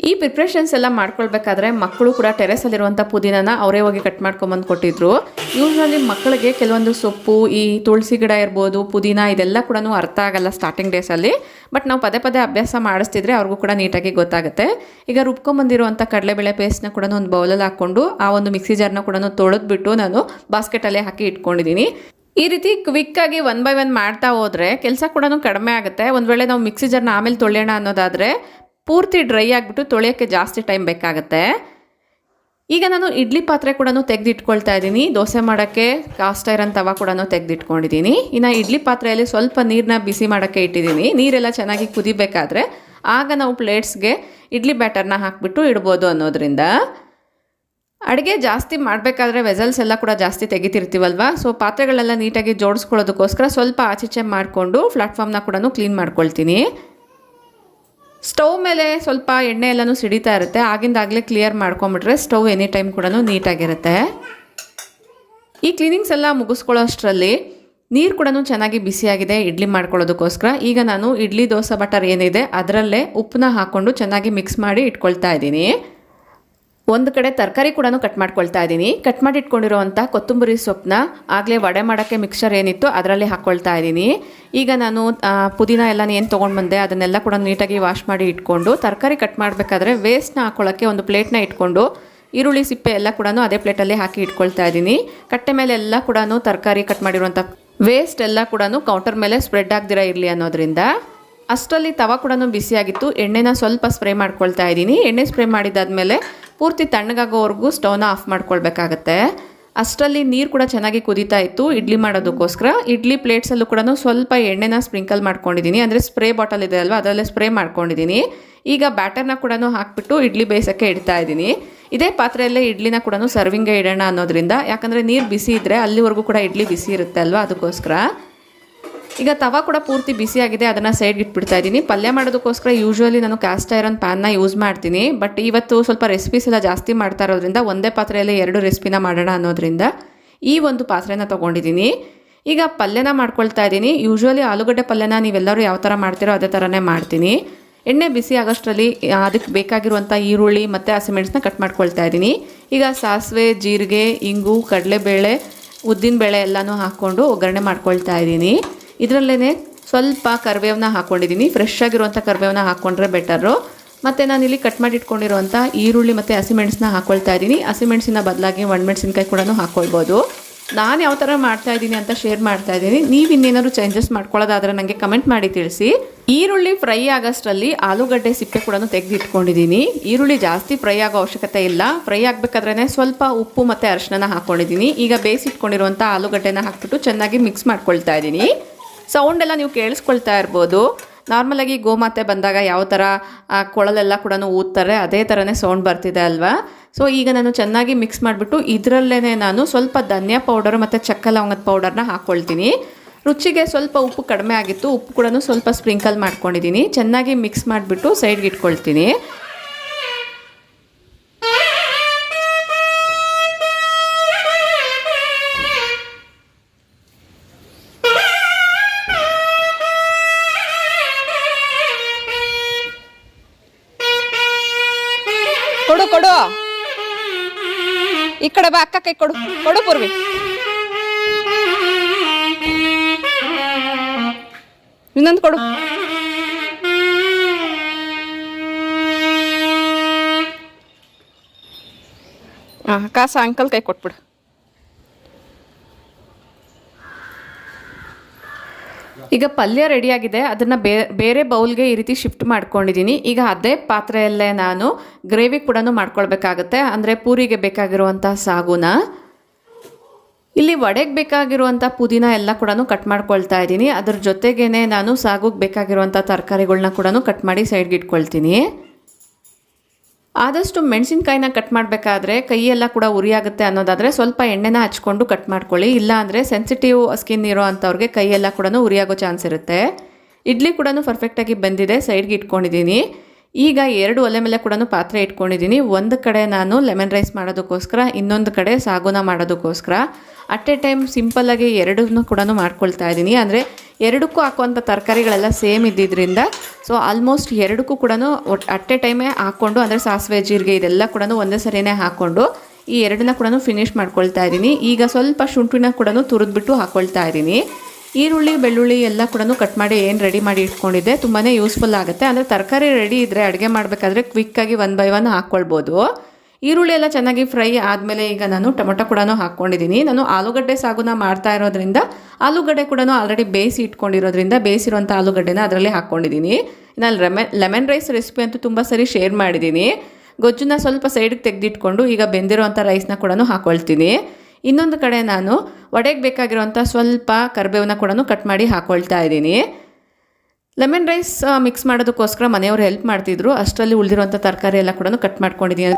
ಈ ಪ್ರಿಪ್ರೇಷನ್ಸ್ ಎಲ್ಲ ಮಾಡ್ಕೊಳ್ಬೇಕಾದ್ರೆ ಮಕ್ಕಳು ಕೂಡ ಟೆರೆಸಲ್ಲಿರುವಂಥ ಪುದೀನಾನ ಅವರೇ ಹೋಗಿ ಕಟ್ ಮಾಡ್ಕೊಂಬಂದು ಕೊಟ್ಟಿದ್ರು. ಯೂಶ್ವಲಿ ಮಕ್ಕಳಿಗೆ ಕೆಲವೊಂದು ಸೊಪ್ಪು, ಈ ತುಳಸಿ ಗಿಡ ಇರ್ಬೋದು, ಪುದೀನ, ಇದೆಲ್ಲ ಕೂಡ ಅರ್ಥ ಆಗಲ್ಲ ಸ್ಟಾರ್ಟಿಂಗ್ ಡೇಸಲ್ಲಿ. ಬಟ್ ನಾವು ಪದೇ ಅಭ್ಯಾಸ ಮಾಡಿಸ್ತಿದ್ರೆ ಅವ್ರಿಗೂ ಕೂಡ ನೀಟಾಗಿ ಗೊತ್ತಾಗುತ್ತೆ. ಈಗ ರುಬ್ಕೊಂಬಂದಿರುವಂಥ ಕಡಲೆಬೇಳೆ ಪೇಸ್ಟ್ನ ಕೂಡ ಒಂದು ಬೌಲಲ್ಲಿ ಹಾಕ್ಕೊಂಡು ಆ ಒಂದು ಮಿಕ್ಸಿ ಜಾರ್ನ ಕೂಡ ತೊಳೆದ್ಬಿಟ್ಟು ನಾನು ಬಾಸ್ಕೆಟಲ್ಲೇ ಹಾಕಿ ಇಟ್ಕೊಂಡಿದ್ದೀನಿ. ಈ ರೀತಿ ಕ್ವಿಕ್ಕಾಗಿ 1 by 1 ಮಾಡ್ತಾ ಹೋದರೆ ಕೆಲಸ ಕೂಡ ಕಡಿಮೆ ಆಗುತ್ತೆ. ಒಂದು ವೇಳೆ ನಾವು ಮಿಕ್ಸಿ ಜಾರ್ನ ಆಮೇಲೆ ತೊಳೆಯೋಣ ಅನ್ನೋದಾದರೆ ಪೂರ್ತಿ ಡ್ರೈ ಆಗಿಬಿಟ್ಟು ತೊಳೆಯೋಕ್ಕೆ ಜಾಸ್ತಿ ಟೈಮ್ ಬೇಕಾಗುತ್ತೆ. ಈಗ ನಾನು ಇಡ್ಲಿ ಪಾತ್ರೆ ಕೂಡ ತೆಗೆದಿಟ್ಕೊಳ್ತಾ ಇದ್ದೀನಿ. ದೋಸೆ ಮಾಡೋಕ್ಕೆ ಕಾಸ್ಟ್ ಐರನ್ ತವ ಕೂಡ ತೆಗೆದಿಟ್ಕೊಂಡಿದ್ದೀನಿ. ಇನ್ನು ಇಡ್ಲಿ ಪಾತ್ರೆಯಲ್ಲಿ ಸ್ವಲ್ಪ ನೀರನ್ನ ಬಿಸಿ ಮಾಡೋಕ್ಕೆ ಇಟ್ಟಿದ್ದೀನಿ. ನೀರೆಲ್ಲ ಚೆನ್ನಾಗಿ ಕುದಿಬೇಕಾದ್ರೆ ಆಗ ನಾವು ಪ್ಲೇಟ್ಸ್ಗೆ ಇಡ್ಲಿ ಬ್ಯಾಟರ್ನ ಹಾಕಿಬಿಟ್ಟು ಇಡ್ಬೋದು ಅನ್ನೋದ್ರಿಂದ. ಅಡುಗೆ ಜಾಸ್ತಿ ಮಾಡಬೇಕಾದ್ರೆ ವೆಸಲ್ಸ್ ಎಲ್ಲ ಕೂಡ ಜಾಸ್ತಿ ತೆಗಿತಿರ್ತೀವಲ್ವ. ಸೊ ಪಾತ್ರೆಗಳೆಲ್ಲ ನೀಟಾಗಿ ಜೋಡಿಸ್ಕೊಳ್ಳೋದಕ್ಕೋಸ್ಕರ ಸ್ವಲ್ಪ ಆಚೀಚೆ ಮಾಡಿಕೊಂಡು ಪ್ಲಾಟ್ಫಾರ್ಮ್ನ ಕೂಡ ಕ್ಲೀನ್ ಮಾಡ್ಕೊಳ್ತೀನಿ. ಸ್ಟವ್ ಮೇಲೆ ಸ್ವಲ್ಪ ಎಣ್ಣೆ ಎಲ್ಲನೂ ಸಿಡಿತಾ ಇರುತ್ತೆ. ಆಗಿಂದಾಗಲೇ ಕ್ಲಿಯರ್ ಮಾಡ್ಕೊಂಬಿಟ್ರೆ ಸ್ಟವ್ ಎನಿ ಟೈಮ್ ಕೂಡ ನೀಟಾಗಿರುತ್ತೆ. ಈ ಕ್ಲೀನಿಂಗ್ಸ್ ಎಲ್ಲ ಮುಗಿಸ್ಕೊಳ್ಳೋ ಅಷ್ಟರಲ್ಲಿ ನೀರು ಕೂಡ ಚೆನ್ನಾಗಿ ಬಿಸಿಯಾಗಿದೆ ಇಡ್ಲಿ ಮಾಡ್ಕೊಳ್ಳೋದಕ್ಕೋಸ್ಕರ. ಈಗ ನಾನು ಇಡ್ಲಿ ದೋಸೆ ಬಟರ್ ಏನಿದೆ ಅದರಲ್ಲೇ ಉಪ್ಪನ್ನ ಹಾಕ್ಕೊಂಡು ಚೆನ್ನಾಗಿ ಮಿಕ್ಸ್ ಮಾಡಿ ಇಟ್ಕೊಳ್ತಾ ಇದ್ದೀನಿ. ಒಂದು ಕಡೆ ತರಕಾರಿ ಕೂಡ ಕಟ್ ಮಾಡ್ಕೊಳ್ತಾ ಇದ್ದೀನಿ. ಕಟ್ ಮಾಡಿ ಇಟ್ಕೊಂಡಿರೋವಂಥ ಕೊತ್ತಂಬರಿ ಸೊಪ್ಪನ್ನ ಆಗಲೇ ವಡೆ ಮಾಡೋಕ್ಕೆ ಮಿಕ್ಸರ್ ಏನಿತ್ತು ಅದರಲ್ಲಿ ಹಾಕ್ಕೊಳ್ತಾ ಇದ್ದೀನಿ. ಈಗ ನಾನು ಪುದೀನ ಎಲ್ಲ ಏನು ತೊಗೊಂಡು ಬಂದೆ ಅದನ್ನೆಲ್ಲ ಕೂಡ ನೀಟಾಗಿ ವಾಶ್ ಮಾಡಿ ಇಟ್ಕೊಂಡು ತರಕಾರಿ ಕಟ್ ಮಾಡಬೇಕಾದ್ರೆ ವೇಸ್ಟ್ನ ಹಾಕ್ಕೊಳ್ಳೋಕ್ಕೆ ಒಂದು ಪ್ಲೇಟ್ನ ಇಟ್ಕೊಂಡು ಈರುಳ್ಳಿ ಸಿಪ್ಪೆ ಎಲ್ಲ ಕೂಡ ಅದೇ ಪ್ಲೇಟಲ್ಲಿ ಹಾಕಿ ಇಟ್ಕೊಳ್ತಾ ಇದ್ದೀನಿ. ಕಟ್ಟೆ ಮೇಲೆ ಎಲ್ಲ ಕೂಡ ತರಕಾರಿ ಕಟ್ ಮಾಡಿರುವಂಥ ವೇಸ್ಟ್ ಎಲ್ಲ ಕೂಡ ಕೌಂಟರ್ ಮೇಲೆ ಸ್ಪ್ರೆಡ್ ಆಗದಿರ ಇರಲಿ ಅನ್ನೋದ್ರಿಂದ. ಅಷ್ಟರಲ್ಲಿ ತವ ಕೂಡ ಬಿಸಿಯಾಗಿತ್ತು. ಎಣ್ಣೆನ ಸ್ವಲ್ಪ ಸ್ಪ್ರೇ ಮಾಡ್ಕೊಳ್ತಾ ಇದ್ದೀನಿ. ಎಣ್ಣೆ ಸ್ಪ್ರೇ ಮಾಡಿದಾದ್ಮೇಲೆ ಪೂರ್ತಿ ತಣ್ಣಗಾಗೋವರೆಗೂ ಸ್ಟವ್ನ ಆಫ್ ಮಾಡ್ಕೊಳ್ಬೇಕಾಗತ್ತೆ. ಅಷ್ಟರಲ್ಲಿ ನೀರು ಕೂಡ ಚೆನ್ನಾಗಿ ಕುದೀತಾ ಇತ್ತು ಇಡ್ಲಿ ಮಾಡೋದಕ್ಕೋಸ್ಕರ. ಇಡ್ಲಿ ಪ್ಲೇಟ್ಸಲ್ಲೂ ಕೂಡ ಸ್ವಲ್ಪ ಎಣ್ಣೆನ ಸ್ಪ್ರಿಂಕಲ್ ಮಾಡ್ಕೊಂಡಿದ್ದೀನಿ, ಅಂದರೆ ಸ್ಪ್ರೇ ಬಾಟಲ್ ಇದೆ ಅಲ್ವಾ ಅದರಲ್ಲೇ ಸ್ಪ್ರೇ ಮಾಡ್ಕೊಂಡಿದ್ದೀನಿ. ಈಗ ಬ್ಯಾಟರ್ನ ಕೂಡ ಹಾಕ್ಬಿಟ್ಟು ಇಡ್ಲಿ ಬೇಯಿಸೋಕ್ಕೆ ಇಡ್ತಾ ಇದ್ದೀನಿ. ಇದೇ ಪಾತ್ರೆಯಲ್ಲೇ ಇಡ್ಲಿನ ಕೂಡ ಸರ್ವಿಂಗ್ಗೆ ಇಡೋಣ ಅನ್ನೋದ್ರಿಂದ, ಯಾಕಂದರೆ ನೀರು ಬಿಸಿ ಇದ್ದರೆ ಅಲ್ಲಿವರೆಗೂ ಕೂಡ ಇಡ್ಲಿ ಬಿಸಿ ಇರುತ್ತೆ ಅಲ್ವಾ, ಅದಕ್ಕೋಸ್ಕರ. ಈಗ ತವಾ ಕೂಡ ಪೂರ್ತಿ ಬಿಸಿಯಾಗಿದೆ, ಅದನ್ನು ಸೈಡ್ಗೆ ಇಟ್ಬಿಡ್ತಾ ಇದ್ದೀನಿ. ಪಲ್ಯ ಮಾಡೋದಕ್ಕೋಸ್ಕರ ಯೂಶ್ವಲಿ ನಾನು ಕ್ಯಾಸ್ಟ್ ಐರನ್ ಪ್ಯಾನ್ನ ಯೂಸ್ ಮಾಡ್ತೀನಿ, ಬಟ್ ಇವತ್ತು ಸ್ವಲ್ಪ ರೆಸಿಪೀಸ್ ಎಲ್ಲ ಜಾಸ್ತಿ ಮಾಡ್ತಾ ಇರೋದ್ರಿಂದ ಒಂದೇ ಪಾತ್ರೆಯಲ್ಲಿ 2 ರೆಸಿಪಿನ ಮಾಡೋಣ ಅನ್ನೋದ್ರಿಂದ ಈ ಒಂದು ಪಾತ್ರೆನ ತೊಗೊಂಡಿದ್ದೀನಿ. ಈಗ ಪಲ್ಯನ ಮಾಡ್ಕೊಳ್ತಾ ಇದ್ದೀನಿ. ಯೂಶ್ವಲಿ ಆಲೂಗಡ್ಡೆ ಪಲ್ಯನ ನೀವೆಲ್ಲರೂ ಯಾವ ಥರ ಮಾಡ್ತೀರೋ ಅದೇ ಥರನೇ ಮಾಡ್ತೀನಿ. ಎಣ್ಣೆ ಬಿಸಿ ಆಗೋಷ್ಟರಲ್ಲಿ ಅದಕ್ಕೆ ಬೇಕಾಗಿರುವಂಥ ಈರುಳ್ಳಿ ಮತ್ತು ಹಸಿಮೆಣಸನ್ನ ಕಟ್ ಮಾಡ್ಕೊಳ್ತಾ ಇದ್ದೀನಿ. ಈಗ ಸಾಸಿವೆ, ಜೀರಿಗೆ, ಇಂಗು, ಕಡಲೆಬೇಳೆ, ಉದ್ದಿನಬೇಳೆ ಎಲ್ಲನೂ ಹಾಕ್ಕೊಂಡು ಒಗ್ಗರಣೆ ಮಾಡ್ಕೊಳ್ತಾ ಇದ್ದೀನಿ. ಇದರಲ್ಲೇ ಸ್ವಲ್ಪ ಕರಿಬೇವನ್ನ ಹಾಕ್ಕೊಂಡಿದ್ದೀನಿ. ಫ್ರೆಶ್ ಆಗಿರುವಂಥ ಕರಿಬೇವನ್ನ ಹಾಕ್ಕೊಂಡ್ರೆ ಬೆಟರು. ಮತ್ತು ನಾನಿಲ್ಲಿ ಕಟ್ ಮಾಡಿ ಇಟ್ಕೊಂಡಿರುವಂಥ ಈರುಳ್ಳಿ ಮತ್ತು ಹಸಿಮೆಣಸನ್ನ ಹಾಕ್ಕೊಳ್ತಾ ಇದ್ದೀನಿ. ಹಸಿಮೆಣಸಿನ ಬದಲಾಗಿ ಒಣಮೆಣಸಿನ್ಕಾಯಿ ಕೂಡ ಹಾಕ್ಕೊಳ್ಬೋದು. ನಾನು ಯಾವ ಥರ ಮಾಡ್ತಾ ಇದ್ದೀನಿ ಅಂತ ಶೇರ್ ಮಾಡ್ತಾ ಇದ್ದೀನಿ. ನೀವು ಇನ್ನೇನಾದ್ರು ಚೇಂಜಸ್ ಮಾಡ್ಕೊಳ್ಳೋದಾದ್ರೆ ನನಗೆ ಕಮೆಂಟ್ ಮಾಡಿ ತಿಳಿಸಿ. ಈರುಳ್ಳಿ ಫ್ರೈ ಆಗೋಷ್ಟರಲ್ಲಿ ಆಲೂಗಡ್ಡೆ ಸಿಪ್ಪೆ ಕೂಡ ತೆಗೆದಿಟ್ಕೊಂಡಿದ್ದೀನಿ. ಈರುಳ್ಳಿ ಜಾಸ್ತಿ ಫ್ರೈ ಆಗೋ ಅವಶ್ಯಕತೆ ಇಲ್ಲ. ಫ್ರೈ ಆಗಬೇಕಾದ್ರೇ ಸ್ವಲ್ಪ ಉಪ್ಪು ಮತ್ತು ಅರಿಶಿನ ಹಾಕ್ಕೊಂಡಿದ್ದೀನಿ. ಈಗ ಬೇಯಿಸಿಟ್ಕೊಂಡಿರುವಂಥ ಆಲೂಗಡ್ಡೆನ ಹಾಕ್ಬಿಟ್ಟು ಚೆನ್ನಾಗಿ ಮಿಕ್ಸ್ ಮಾಡ್ಕೊಳ್ತಾ ಇದ್ದೀನಿ. ಸೌಂಡ್ ಎಲ್ಲ ನೀವು ಕೇಳಿಸ್ಕೊಳ್ತಾ ಇರ್ಬೋದು. ನಾರ್ಮಲಾಗಿ ಗೋಮಾತೆ ಬಂದಾಗ ಯಾವ ಥರ ಕೊಳಲೆಲ್ಲ ಕೂಡ ಊದ್ತಾರೆ ಅದೇ ಥರನೇ ಸೌಂಡ್ ಬರ್ತಿದೆ ಅಲ್ವಾ. ಸೊ ಈಗ ನಾನು ಚೆನ್ನಾಗಿ ಮಿಕ್ಸ್ ಮಾಡಿಬಿಟ್ಟು ಇದರಲ್ಲೇ ನಾನು ಸ್ವಲ್ಪ ಧನಿಯಾ ಪೌಡರ್ ಮತ್ತು ಚಕ್ಕ ಲವಂಗದ ಪೌಡರ್ನ ಹಾಕ್ಕೊಳ್ತೀನಿ. ರುಚಿಗೆ ಸ್ವಲ್ಪ ಉಪ್ಪು ಕಡಿಮೆ ಆಗಿತ್ತು, ಉಪ್ಪು ಕೂಡ ಸ್ವಲ್ಪ ಸ್ಪ್ರಿಂಕಲ್ ಮಾಡ್ಕೊಂಡಿದ್ದೀನಿ. ಚೆನ್ನಾಗಿ ಮಿಕ್ಸ್ ಮಾಡಿಬಿಟ್ಟು ಸೈಡ್ಗೆ ಇಟ್ಕೊಳ್ತೀನಿ. ಕೊಡು ಕೊಡು, ಈ ಕಡೆ ಬಾ, ಅಕ್ಕ ಕೈ ಕೊಡು. ಕೊಡು ಪೂರ್ವಿ. ಇನ್ನೊಂದು ಕೊಡು. ಕಾಸ ಅಂಕಲ್ ಕೈ ಕೊಟ್ಬಿಡು. ಈಗ ಪಲ್ಯ ರೆಡಿಯಾಗಿದೆ. ಅದನ್ನು ಬೇರೆ ಬೌಲ್ಗೆ ಈ ರೀತಿ ಶಿಫ್ಟ್ ಮಾಡ್ಕೊಂಡಿದ್ದೀನಿ. ಈಗ ಅದೇ ಪಾತ್ರೆಯಲ್ಲೇ ನಾನು ಗ್ರೇವಿ ಕೂಡ ಮಾಡ್ಕೊಳ್ಬೇಕಾಗತ್ತೆ, ಅಂದರೆ ಪೂರಿಗೆ ಬೇಕಾಗಿರುವಂಥ ಸಾಗುನ. ಇಲ್ಲಿ ವಡೆಗೆ ಬೇಕಾಗಿರುವಂಥ ಪುದೀನ ಎಲ್ಲ ಕೂಡ ಕಟ್ ಮಾಡ್ಕೊಳ್ತಾ ಇದ್ದೀನಿ. ಅದ್ರ ಜೊತೆಗೇ ನಾನು ಸಾಗುಗೆ ಬೇಕಾಗಿರುವಂಥ ತರಕಾರಿಗಳನ್ನ ಕೂಡ ಕಟ್ ಮಾಡಿ ಸೈಡ್ಗೆ ಇಟ್ಕೊಳ್ತೀನಿ. ಆದಷ್ಟು ಮೆಣಸಿನ್ಕಾಯಿನ ಕಟ್ ಮಾಡಬೇಕಾದ್ರೆ ಕೈಯೆಲ್ಲ ಕೂಡ ಉರಿಯಾಗುತ್ತೆ ಅನ್ನೋದಾದರೆ ಸ್ವಲ್ಪ ಎಣ್ಣೆನ ಹಚ್ಕೊಂಡು ಕಟ್ ಮಾಡ್ಕೊಳ್ಳಿ. ಇಲ್ಲ ಅಂದರೆ ಸೆನ್ಸಿಟಿವ್ ಸ್ಕಿನ್ ಇರೋ ಅಂಥವ್ರಿಗೆ ಕೈಯೆಲ್ಲ ಕೂಡ ಉರಿಯಾಗೋ ಚಾನ್ಸ್ ಇರುತ್ತೆ. ಇಡ್ಲಿ ಕೂಡ ಪರ್ಫೆಕ್ಟಾಗಿ ಬಂದಿದೆ, ಸೈಡ್ಗೆ ಇಟ್ಕೊಂಡಿದ್ದೀನಿ. ಈಗ 2 ಒಲೆ ಮೇಲೆ ಕೂಡ ಪಾತ್ರೆ ಇಟ್ಕೊಂಡಿದ್ದೀನಿ. ಒಂದು ಕಡೆ ನಾನು ಲೆಮನ್ ರೈಸ್ ಮಾಡೋದಕ್ಕೋಸ್ಕರ, ಇನ್ನೊಂದು ಕಡೆ ಸಾಗುನ ಮಾಡೋದಕ್ಕೋಸ್ಕರ. ಅಟ್ ಎ ಟೈಮ್ ಸಿಂಪಲ್ಲಾಗಿ ಎರಡನ್ನೂ ಕೂಡ ಮಾಡ್ಕೊಳ್ತಾ ಇದ್ದೀನಿ. ಅಂದರೆ ಎರಡಕ್ಕೂ ಹಾಕುವಂಥ ತರಕಾರಿಗಳೆಲ್ಲ ಸೇಮ್ ಇದ್ದಿದ್ದರಿಂದ ಸೊ ಆಲ್ಮೋಸ್ಟ್ ಎರಡಕ್ಕೂ ಕೂಡ ಅಟ್ ಎ ಟೈಮೇ ಹಾಕ್ಕೊಂಡು, ಅಂದರೆ ಸಾಸಿವೆ, ಜೀರಿಗೆ ಇದೆಲ್ಲ ಕೂಡ ಒಂದೇ ಸರಿನೇ ಹಾಕ್ಕೊಂಡು ಈ ಎರಡನ್ನ ಕೂಡ ಫಿನಿಶ್ ಮಾಡ್ಕೊಳ್ತಾ ಇದ್ದೀನಿ. ಈಗ ಸ್ವಲ್ಪ ಶುಂಠಿನ ಕೂಡ ತುರಿದ್ಬಿಟ್ಟು ಹಾಕ್ಕೊಳ್ತಾ ಇದ್ದೀನಿ. ಈರುಳ್ಳಿ, ಬೆಳ್ಳುಳ್ಳಿ ಎಲ್ಲ ಕೂಡ ಕಟ್ ಮಾಡಿ ಏನು ರೆಡಿ ಮಾಡಿ ಇಟ್ಕೊಂಡಿದ್ದೆ, ತುಂಬಾ ಯೂಸ್ಫುಲ್ ಆಗುತ್ತೆ. ಅಂದರೆ ತರಕಾರಿ ರೆಡಿ ಇದ್ದರೆ ಅಡುಗೆ ಮಾಡಬೇಕಾದ್ರೆ ಕ್ವಿಕ್ಕಾಗಿ 1 ಬೈ 1 ಹಾಕ್ಕೊಳ್ಬೋದು. ಈರುಳ್ಳಿ ಎಲ್ಲ ಚೆನ್ನಾಗಿ ಫ್ರೈ ಆದಮೇಲೆ ಈಗ ನಾನು ಟೊಮೊಟೊ ಕೂಡ ಹಾಕ್ಕೊಂಡಿದ್ದೀನಿ. ನಾನು ಆಲೂಗಡ್ಡೆ ಸಾಗುನ ಮಾಡ್ತಾ ಇರೋದ್ರಿಂದ ಆಲೂಗಡ್ಡೆ ಕೂಡ ಆಲ್ರೆಡಿ ಬೇಯಿಸಿ ಇಟ್ಕೊಂಡಿರೋದ್ರಿಂದ ಬೇಯಿಸಿರುವಂಥ ಆಲೂಗಡ್ಡೆನ ಅದರಲ್ಲಿ ಹಾಕ್ಕೊಂಡಿದ್ದೀನಿ. ನಾನು ಲೆಮನ್ ರೈಸ್ ರೆಸಿಪಿ ಅಂತೂ ತುಂಬ ಸರಿ ಶೇರ್ ಮಾಡಿದ್ದೀನಿ. ಗೊಜ್ಜನ್ನ ಸ್ವಲ್ಪ ಸೈಡಿಗೆ ತೆಗೆದಿಟ್ಕೊಂಡು ಈಗ ಬೆಂದಿರೋವಂಥ ರೈಸ್ನ ಕೂಡ ಹಾಕ್ಕೊಳ್ತೀನಿ. ಇನ್ನೊಂದು ಕಡೆ ನಾನು ವಡೆಗೆ ಬೇಕಾಗಿರೋವಂಥ ಸ್ವಲ್ಪ ಕರಿಬೇವನ್ನ ಕೂಡ ಕಟ್ ಮಾಡಿ ಹಾಕ್ಕೊಳ್ತಾ ಇದ್ದೀನಿ. ಲೆಮನ್ ರೈಸ್ ಮಿಕ್ಸ್ ಮಾಡೋದಕ್ಕೋಸ್ಕರ ಮನೆಯವರು ಹೆಲ್ಪ್ ಮಾಡ್ತಿದ್ರು. ಅಷ್ಟರಲ್ಲಿ ಉಳಿದಿರುವಂಥ ತರಕಾರಿ ಎಲ್ಲ ಕೂಡ ಕಟ್ ಮಾಡ್ಕೊಂಡಿದ್ದೀನಿ.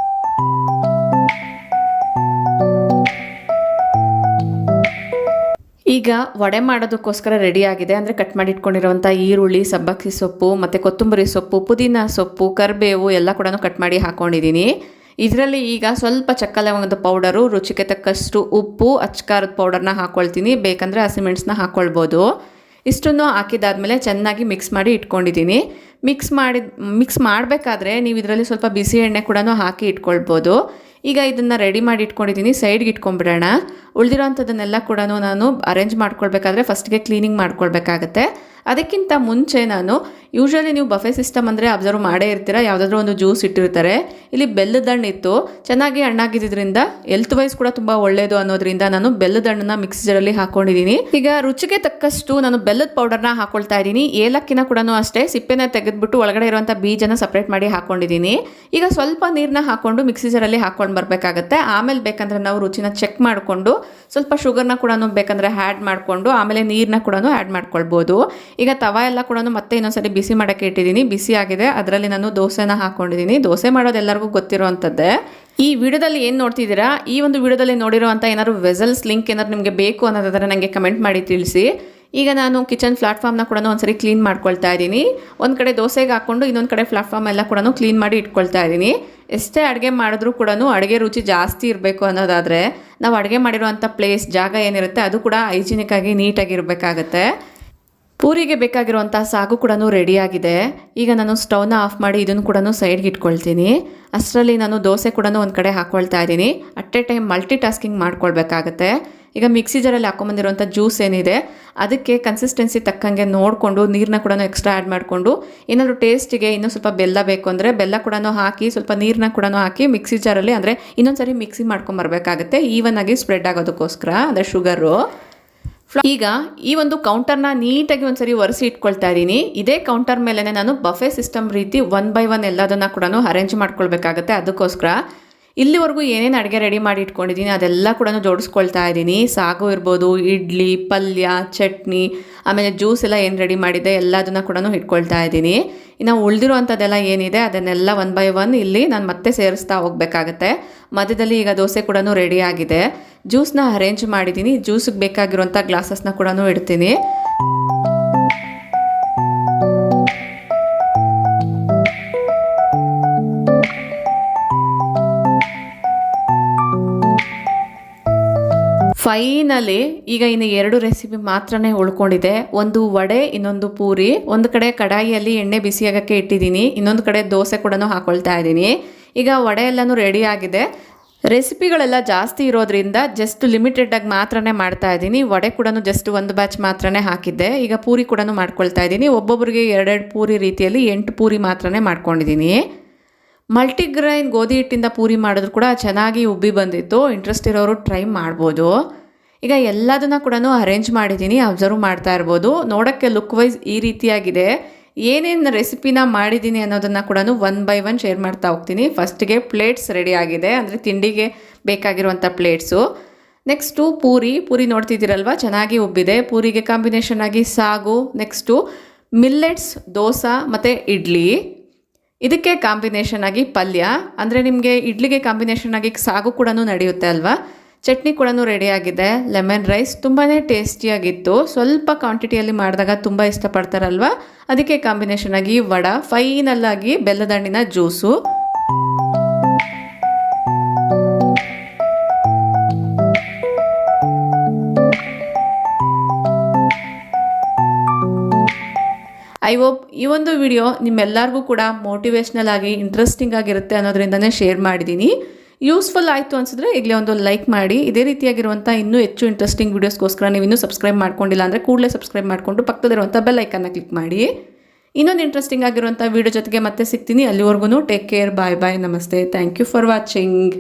ಈಗ ವಡೆ ಮಾಡೋದಕ್ಕೋಸ್ಕರ ರೆಡಿಯಾಗಿದೆ. ಅಂದರೆ ಕಟ್ ಮಾಡಿ ಇಟ್ಕೊಂಡಿರೋವಂಥ ಈರುಳ್ಳಿ, ಸಬ್ಬಕ್ಕಿ ಸೊಪ್ಪು ಮತ್ತು ಕೊತ್ತಂಬರಿ ಸೊಪ್ಪು, ಪುದೀನ ಸೊಪ್ಪು, ಕರಿಬೇವು ಎಲ್ಲ ಕೂಡ ಕಟ್ ಮಾಡಿ ಹಾಕ್ಕೊಂಡಿದ್ದೀನಿ. ಇದರಲ್ಲಿ ಈಗ ಸ್ವಲ್ಪ ಚಕ್ಕ ಲವಂಗದ ಪೌಡರು, ರುಚಿಗೆ ತಕ್ಕಷ್ಟು ಉಪ್ಪು, ಅಚ್ಕಾರದ ಪೌಡರ್ನ ಹಾಕ್ಕೊಳ್ತೀನಿ. ಬೇಕಂದರೆ ಹಸಿಮೆಣಸನ್ನ ಹಾಕ್ಕೊಳ್ಬೋದು. ಇಷ್ಟನ್ನು ಹಾಕಿದಾದ್ಮೇಲೆ ಚೆನ್ನಾಗಿ ಮಿಕ್ಸ್ ಮಾಡಿ ಇಟ್ಕೊಂಡಿದ್ದೀನಿ. ಮಿಕ್ಸ್ ಮಾಡಬೇಕಾದ್ರೆ ನೀವು ಇದರಲ್ಲಿ ಸ್ವಲ್ಪ ಬಿಸಿ ಎಣ್ಣೆ ಕೂಡ ಹಾಕಿ ಇಟ್ಕೊಳ್ಬೋದು. ಈಗ ಇದನ್ನು ರೆಡಿ ಮಾಡಿ ಇಟ್ಕೊಂಡಿದ್ದೀನಿ, ಸೈಡ್ಗೆ ಇಟ್ಕೊಂಡ್ಬಿಡೋಣ. ಉಳಿದಿರೋಂಥದ್ದನ್ನೆಲ್ಲ ಕೂಡ ನಾನು ಅರೇಂಜ್ ಮಾಡ್ಕೊಳ್ಬೇಕಾದ್ರೆ ಫಸ್ಟ್ಗೆ ಕ್ಲೀನಿಂಗ್ ಮಾಡ್ಕೊಳ್ಬೇಕಾಗತ್ತೆ. ಅದಕ್ಕಿಂತ ಮುಂಚೆ ನಾನು ಯೂಶ್ವಲಿ ನೀವು ಬಫೆ ಸಿಸ್ಟಮ್ ಅಂದರೆ ಅಬ್ಸರ್ವ್ ಮಾಡೇ ಇರ್ತೀರ, ಯಾವುದಾದ್ರೂ ಒಂದು ಜ್ಯೂಸ್ ಇಟ್ಟಿರ್ತಾರೆ. ಇಲ್ಲಿ ಬೆಲ್ಲದ ಹಣ್ಣು ಇತ್ತು, ಚೆನ್ನಾಗಿ ಹಣ್ಣಾಗಿದ್ದರಿಂದ ಹೆಲ್ತ್ ವೈಸ್ ಕೂಡ ತುಂಬ ಒಳ್ಳೆಯದು ಅನ್ನೋದ್ರಿಂದ ನಾನು ಬೆಲ್ಲದ ಹಣ್ಣನ್ನ ಮಿಕ್ಸಿ ಜಾರಲ್ಲಿ ಹಾಕ್ಕೊಂಡಿದ್ದೀನಿ. ಈಗ ರುಚಿಗೆ ತಕ್ಕಷ್ಟು ನಾನು ಬೆಲ್ಲದ ಪೌಡರ್ನ ಹಾಕ್ಕೊಳ್ತಾ ಇದ್ದೀನಿ. ಏಲಕ್ಕಿನ ಕೂಡ ಅಷ್ಟೇ ಸಿಪ್ಪೆನ ತೆಗೆದ್ಬಿಟ್ಟು ಒಳಗಡೆ ಇರುವಂಥ ಬೀಜನ ಸಪ್ರೇಟ್ ಮಾಡಿ ಹಾಕ್ಕೊಂಡಿದ್ದೀನಿ. ಈಗ ಸ್ವಲ್ಪ ನೀರನ್ನ ಹಾಕ್ಕೊಂಡು ಮಿಕ್ಸಿ ಜಾರಲ್ಲಿ ಹಾಕ್ಕೊಂಡು ಮಾಡ್ಕೊಂಡು ಬರಬೇಕಾಗತ್ತೆ. ಆಮೇಲೆ ಬೇಕಂದರೆ ನಾವು ರುಚಿನ ಚೆಕ್ ಮಾಡಿಕೊಂಡು ಸ್ವಲ್ಪ ಶುಗರ್ನ ಕೂಡ ಬೇಕಂದರೆ ಆ್ಯಡ್ ಮಾಡಿಕೊಂಡು ಆಮೇಲೆ ನೀರನ್ನ ಕೂಡ ಆ್ಯಡ್ ಮಾಡ್ಕೊಳ್ಬೋದು. ಈಗ ತವ ಎಲ್ಲ ಕೂಡ ಮತ್ತೆ ಇನ್ನೊಂದ್ಸರಿ ಬಿಸಿ ಮಾಡೋಕ್ಕೆ ಇಟ್ಟಿದ್ದೀನಿ. ಬಿಸಿ ಆಗಿದೆ, ಅದರಲ್ಲಿ ನಾನು ದೋಸೆನ ಹಾಕ್ಕೊಂಡಿದ್ದೀನಿ. ದೋಸೆ ಮಾಡೋದು ಎಲ್ಲರಿಗೂ ಗೊತ್ತಿರೋವಂಥದ್ದೇ. ಈ ವಿಡಿಯೋದಲ್ಲಿ ಏನು ನೋಡ್ತಿದ್ದೀರಾ, ಈ ಒಂದು ವಿಡಿಯೋದಲ್ಲಿ ನೋಡಿರೋವಂಥ ಏನಾದ್ರು ವೆಸಲ್ಸ್ ಲಿಂಕ್ ಏನಾದ್ರು ನಿಮಗೆ ಬೇಕು ಅನ್ನೋದಾದರೆ ನನಗೆ ಕಮೆಂಟ್ ಮಾಡಿ ತಿಳಿಸಿ. ಈಗ ನಾನು ಕಿಚನ್ ಪ್ಲಾಟ್ಫಾರ್ಮ್ನ ಕೂಡ ಒಂದ್ಸರಿ ಕ್ಲೀನ್ ಮಾಡ್ಕೊಳ್ತಾ ಇದ್ದೀನಿ. ಒಂದು ಕಡೆ ದೋಸೆಗೆ ಹಾಕ್ಕೊಂಡು ಇನ್ನೊಂದು ಕಡೆ ಪ್ಲಾಟ್ಫಾರ್ಮ್ ಎಲ್ಲ ಕೂಡ ಕ್ಲೀನ್ ಮಾಡಿ ಇಟ್ಕೊಳ್ತಾ ಇದ್ದೀನಿ. ಎಷ್ಟೇ ಅಡುಗೆ ಮಾಡಿದ್ರೂ ಕೂಡ ಅಡುಗೆ ರುಚಿ ಜಾಸ್ತಿ ಇರಬೇಕು ಅನ್ನೋದಾದರೆ ನಾವು ಅಡುಗೆ ಮಾಡಿರೋವಂಥ ಪ್ಲೇಸ್ ಜಾಗ ಏನಿರುತ್ತೆ ಅದು ಕೂಡ ಹೈಜಿನಿಕ್ ಆಗಿ ನೀಟಾಗಿ ಇರಬೇಕಾಗತ್ತೆ. ಪೂರಿಗೆ ಬೇಕಾಗಿರುವಂಥ ಸಾಗು ಕೂಡ ರೆಡಿಯಾಗಿದೆ. ಈಗ ನಾನು ಸ್ಟವ್ನ ಆಫ್ ಮಾಡಿ ಇದನ್ನು ಕೂಡ ಸೈಡ್ಗೆ ಇಟ್ಕೊಳ್ತೀನಿ. ಅಷ್ಟರಲ್ಲಿ ನಾನು ದೋಸೆ ಕೂಡ ಒಂದು ಕಡೆ ಹಾಕ್ಕೊಳ್ತಾ ಇದ್ದೀನಿ. At a time multitasking ಮಾಡ್ಕೊಳ್ಬೇಕಾಗತ್ತೆ. ಈಗ ಮಿಕ್ಸಿ ಜಾರಲ್ಲಿ ಹಾಕ್ಕೊಂಬಂದಿರುವಂಥ ಜ್ಯೂಸ್ ಏನಿದೆ ಅದಕ್ಕೆ ಕನ್ಸಿಸ್ಟೆನ್ಸಿ ತಕ್ಕಂಗೆ ನೋಡಿಕೊಂಡು ನೀರನ್ನ ಕೂಡ ಎಕ್ಸ್ಟ್ರಾ ಆ್ಯಡ್ ಮಾಡಿಕೊಂಡು ಏನಾದರೂ ಟೇಸ್ಟಿಗೆ ಇನ್ನೂ ಸ್ವಲ್ಪ ಬೆಲ್ಲ ಬೇಕು ಅಂದರೆ ಬೆಲ್ಲ ಕೂಡ ಹಾಕಿ ಸ್ವಲ್ಪ ನೀರನ್ನ ಕೂಡ ಹಾಕಿ ಮಿಕ್ಸಿ ಜಾರಲ್ಲಿ ಅಂದರೆ ಇನ್ನೊಂದು ಸರಿ ಮಿಕ್ಸಿ ಮಾಡ್ಕೊಂಬರ್ಬೇಕಾಗತ್ತೆ, ಈವನ್ ಆಗಿ ಸ್ಪ್ರೆಡ್ ಆಗೋದಕ್ಕೋಸ್ಕರ, ಅಂದರೆ ಶುಗರು. ಈಗ ಈ ಒಂದು ಕೌಂಟರ್ನ ನೀಟಾಗಿ ಒಂದ್ಸರಿ ಒರೆಸಿ ಇಟ್ಕೊಳ್ತಾ ಇದ್ದೀನಿ. ಇದೇ ಕೌಂಟರ್ ಮೇಲೆ ನಾನು ಬಫೆ ಸಿಸ್ಟಮ್ ರೀತಿ 1 by 1 ಎಲ್ಲದನ್ನು ಕೂಡ ಅರೇಂಜ್ ಮಾಡ್ಕೊಳ್ಬೇಕಾಗತ್ತೆ. ಅದಕ್ಕೋಸ್ಕರ ಇಲ್ಲಿವರೆಗೂ ಏನೇನು ಅಡುಗೆ ರೆಡಿ ಮಾಡಿ ಇಟ್ಕೊಂಡಿದ್ದೀನಿ ಅದೆಲ್ಲ ಕೂಡ ಜೋಡಿಸ್ಕೊಳ್ತಾ ಇದ್ದೀನಿ. ಸಾಗು ಇರ್ಬೋದು, ಇಡ್ಲಿ, ಪಲ್ಯ, ಚಟ್ನಿ, ಆಮೇಲೆ ಜ್ಯೂಸ್ ಎಲ್ಲ ಏನು ರೆಡಿ ಮಾಡಿದೆ ಎಲ್ಲದನ್ನು ಕೂಡ ಇಟ್ಕೊಳ್ತಾ ಇದ್ದೀನಿ. ಇನ್ನು ಉಳಿದಿರುವಂಥದ್ದೆಲ್ಲ ಏನಿದೆ ಅದನ್ನೆಲ್ಲ 1 by 1 ಇಲ್ಲಿ ನಾನು ಮತ್ತೆ ಸೇರಿಸ್ತಾ ಹೋಗಬೇಕಾಗತ್ತೆ. ಮಧ್ಯದಲ್ಲಿ ಈಗ ದೋಸೆ ಕೂಡ ರೆಡಿ ಆಗಿದೆ. ಜ್ಯೂಸ್ನ ಅರೇಂಜ್ ಮಾಡಿದ್ದೀನಿ. ಜ್ಯೂಸಿಗೆ ಬೇಕಾಗಿರುವಂಥ ಗ್ಲಾಸಸ್ನ ಕೂಡ ಇಡ್ತೀನಿ. ಫೈನಲಿ ಈಗ ಇನ್ನು 2 ರೆಸಿಪಿ ಮಾತ್ರನೇ ಉಳ್ಕೊಂಡಿದೆ. ಒಂದು ವಡೆ, ಇನ್ನೊಂದು ಪೂರಿ. ಒಂದು ಕಡೆ ಕಡಾಯಿಯಲ್ಲಿ ಎಣ್ಣೆ ಬಿಸಿಯಾಗಕ್ಕೆ ಇಟ್ಟಿದ್ದೀನಿ, ಇನ್ನೊಂದು ಕಡೆ ದೋಸೆ ಕೂಡ ಹಾಕೊಳ್ತಾ ಇದ್ದೀನಿ. ಈಗ ವಡೆ ಎಲ್ಲನೂ ರೆಡಿ ಆಗಿದೆ. ರೆಸಿಪಿಗಳೆಲ್ಲ ಜಾಸ್ತಿ ಇರೋದ್ರಿಂದ ಜಸ್ಟ್ ಲಿಮಿಟೆಡಾಗಿ ಮಾತ್ರನೇ ಮಾಡ್ತಾ ಇದ್ದೀನಿ. ವಡೆ ಕೂಡ ಜಸ್ಟ್ ಒಂದು ಬ್ಯಾಚ್ ಮಾತ್ರನೇ ಹಾಕಿದ್ದೆ. ಈಗ ಪೂರಿ ಕೂಡ ಮಾಡ್ಕೊಳ್ತಾ ಇದ್ದೀನಿ. ಒಬ್ಬೊಬ್ಬರಿಗೆ 2 ಪೂರಿ ರೀತಿಯಲ್ಲಿ 8 ಪೂರಿ ಮಾತ್ರನೇ ಮಾಡ್ಕೊಂಡಿದ್ದೀನಿ. ಮಲ್ಟಿಗ್ರೈನ್ ಗೋಧಿ ಹಿಟ್ಟಿಂದ ಪೂರಿ ಮಾಡಿದ್ರು ಕೂಡ ಚೆನ್ನಾಗಿ ಉಬ್ಬಿ ಬಂದಿತ್ತು. ಇಂಟ್ರೆಸ್ಟ್ ಇರೋರು ಟ್ರೈ ಮಾಡ್ಬೋದು. ಈಗ ಎಲ್ಲದನ್ನು ಕೂಡ ಅರೇಂಜ್ ಮಾಡಿದ್ದೀನಿ, ಅಬ್ಸರ್ವ್ ಮಾಡ್ತಾ ಇರ್ಬೋದು. ನೋಡೋಕ್ಕೆ ಲುಕ್ ವೈಸ್ ಈ ರೀತಿಯಾಗಿದೆ. ಏನೇನು ರೆಸಿಪಿನ ಮಾಡಿದ್ದೀನಿ ಅನ್ನೋದನ್ನು ಕೂಡ 1 by 1 ಶೇರ್ ಮಾಡ್ತಾ ಹೋಗ್ತೀನಿ. ಫಸ್ಟಿಗೆ ಪ್ಲೇಟ್ಸ್ ರೆಡಿ ಆಗಿದೆ, ಅಂದರೆ ತಿಂಡಿಗೆ ಬೇಕಾಗಿರುವಂಥ ಪ್ಲೇಟ್ಸು. ನೆಕ್ಸ್ಟು ಪೂರಿ ನೋಡ್ತಿದ್ದೀರಲ್ವ, ಚೆನ್ನಾಗಿ ಉಬ್ಬಿದೆ. ಪೂರಿಗೆ ಕಾಂಬಿನೇಷನ್ ಆಗಿ ಸಾಗು, ನೆಕ್ಸ್ಟು ಮಿಲ್ಲೆಟ್ಸ್, ದೋಸೆ ಮತ್ತು ಇಡ್ಲಿ. ಇದಕ್ಕೆ ಕಾಂಬಿನೇಷನ್ ಆಗಿ ಪಲ್ಯ, ಅಂದರೆ ನಿಮಗೆ ಇಡ್ಲಿಗೆ ಕಾಂಬಿನೇಷನ್ ಆಗಿ ಸಾಗು ಕೂಡ ನಡೆಯುತ್ತೆ ಅಲ್ವಾ. ಚಟ್ನಿ ಕೂಡ ರೆಡಿಯಾಗಿದೆ. ಲೆಮನ್ ರೈಸ್ ತುಂಬಾ ಟೇಸ್ಟಿಯಾಗಿತ್ತು. ಸ್ವಲ್ಪ ಕ್ವಾಂಟಿಟಿಯಲ್ಲಿ ಮಾಡಿದಾಗ ತುಂಬ ಇಷ್ಟಪಡ್ತಾರಲ್ವ, ಅದಕ್ಕೆ ಕಾಂಬಿನೇಷನ್ ಆಗಿ ವಡ, ಫೈನಲ್ ಆಗಿ ಬೆಲ್ಲದ ಹಣ್ಣಿನ ಜ್ಯೂಸು. ಐ ಹೋಪ್ ಈ ಒಂದು ವಿಡಿಯೋ ನಿಮ್ಮೆಲ್ಲರಿಗೂ ಕೂಡ ಮೋಟಿವೇಶ್ನಲ್ ಆಗಿ ಇಂಟ್ರೆಸ್ಟಿಂಗ್ ಆಗಿರುತ್ತೆ ಅನ್ನೋದ್ರಿಂದನೇ ಶೇರ್ ಮಾಡಿದ್ದೀನಿ. ಯೂಸ್ಫುಲ್ ಆಯಿತು ಅನಿಸಿದ್ರೆ ಈಗಲೇ ಒಂದು ಲೈಕ್ ಮಾಡಿ. ಇದೇ ರೀತಿಯಾಗಿರುವಂಥ ಇನ್ನೂ ಹೆಚ್ಚು ಇಂಟ್ರೆಸ್ಟಿಂಗ್ ವೀಡಿಯೋಸ್ಗೋಸ್ಕರ ನೀವು ಇನ್ನೂ ಸಬ್ಸ್ಕ್ರೈಬ್ ಮಾಡ್ಕೊಂಡಿಲ್ಲ ಅಂದರೆ ಕೂಡಲೇ ಸಬ್ಸ್ಕ್ರೈಬ್ ಮಾಡಿಕೊಂಡು ಪಕ್ಕದಲ್ಲಿರುವಂಥ ಬೆಲ್ ಐಕನ್ನ ಕ್ಲಿಕ್ ಮಾಡಿ. ಇನ್ನೊಂದು ಇಂಟ್ರೆಸ್ಟಿಂಗ್ ಆಗಿರುವಂಥ ವೀಡಿಯೋ ಜೊತೆಗೆ ಮತ್ತೆ ಸಿಗ್ತೀನಿ. ಅಲ್ಲಿವರೆಗೂ ಟೇಕ್ ಕೇರ್, ಬಾಯ್ ಬಾಯ್, ನಮಸ್ತೆ, ಥ್ಯಾಂಕ್ ಯು ಫಾರ್ ವಾಚಿಂಗ್.